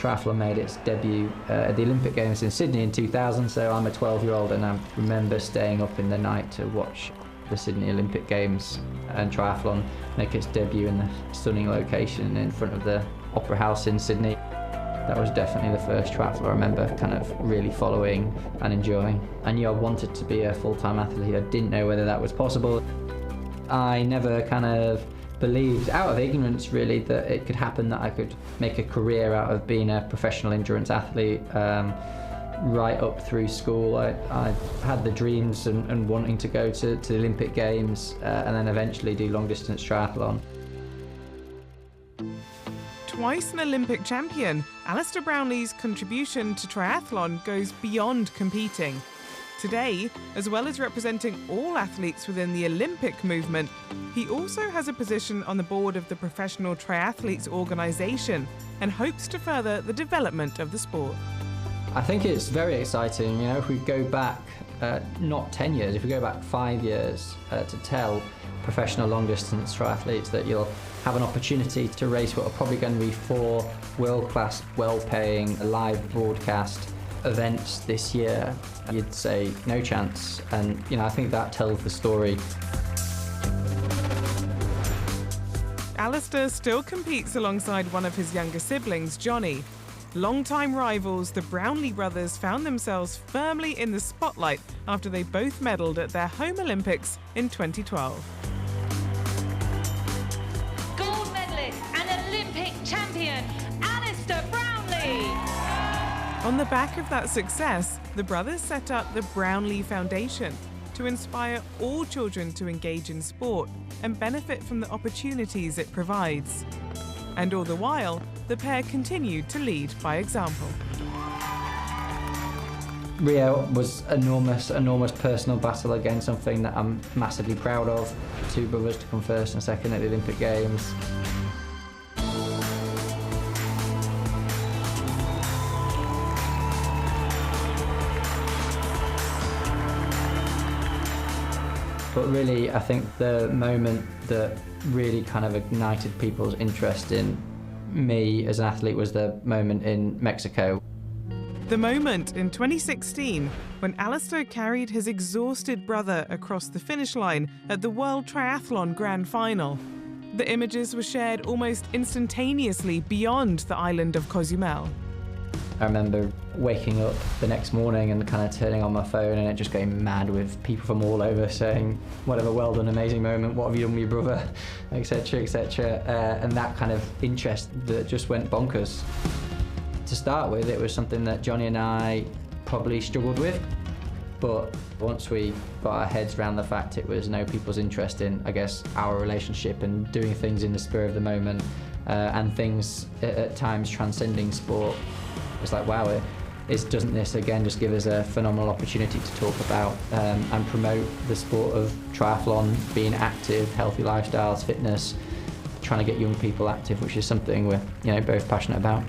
triathlon made its debut at the Olympic Games in Sydney in 2000, so I'm a 12-year-old, and I remember staying up in the night to watch the Sydney Olympic Games and triathlon make its debut in the stunning location in front of the Opera House in Sydney. That was definitely the first triathlon I remember kind of really following and enjoying. I knew I wanted to be a full-time athlete. I didn't know whether that was possible. I never kind of believed, out of ignorance really, that it could happen, that I could make a career out of being a professional endurance athlete. Right up through school, I had the dreams and wanting to go to the Olympic Games and then eventually do long-distance triathlon. Twice an Olympic champion, Alistair Brownlee's contribution to triathlon goes beyond competing. Today, as well as representing all athletes within the Olympic movement, he also has a position on the board of the Professional Triathletes Organisation and hopes to further the development of the sport. I think it's very exciting. You know, if we go back, not 10 years, if we go back 5 years to tell professional long-distance triathletes that you'll have an opportunity to race what are probably going to be 4 world-class, well-paying, live broadcast events this year, you'd say no chance. And you know, I think that tells the story. Alistair still competes alongside one of his younger siblings, Johnny. Longtime rivals, the Brownlee brothers found themselves firmly in the spotlight after they both medalled at their home Olympics in 2012. Gold medalist and Olympic champion, Alistair Brownlee! On the back of that success, the brothers set up the Brownlee Foundation to inspire all children to engage in sport and benefit from the opportunities it provides. And all the while, the pair continued to lead by example. Rio was enormous personal battle, again something that I'm massively proud of. 2 brothers to come first and second at the Olympic Games. But really, I think the moment that really kind of ignited people's interest in me as an athlete was the moment in Mexico. The moment in 2016 when Alistair carried his exhausted brother across the finish line at the World Triathlon Grand Final. The images were shared almost instantaneously beyond the island of Cozumel. I remember waking up the next morning and kind of turning on my phone and it just going mad with people from all over saying, whatever, well done, amazing moment, what have you done with your brother, etc, etc. And that kind of interest that just went bonkers. To start with, it was something that Johnny and I probably struggled with, but once we got our heads around the fact it was people's interest in, I guess, our relationship and doing things in the spur of the moment and things at times transcending sport, it's like, wow, doesn't this again just give us a phenomenal opportunity to talk about and promote the sport of triathlon, being active, healthy lifestyles, fitness, trying to get young people active, which is something we're both passionate about.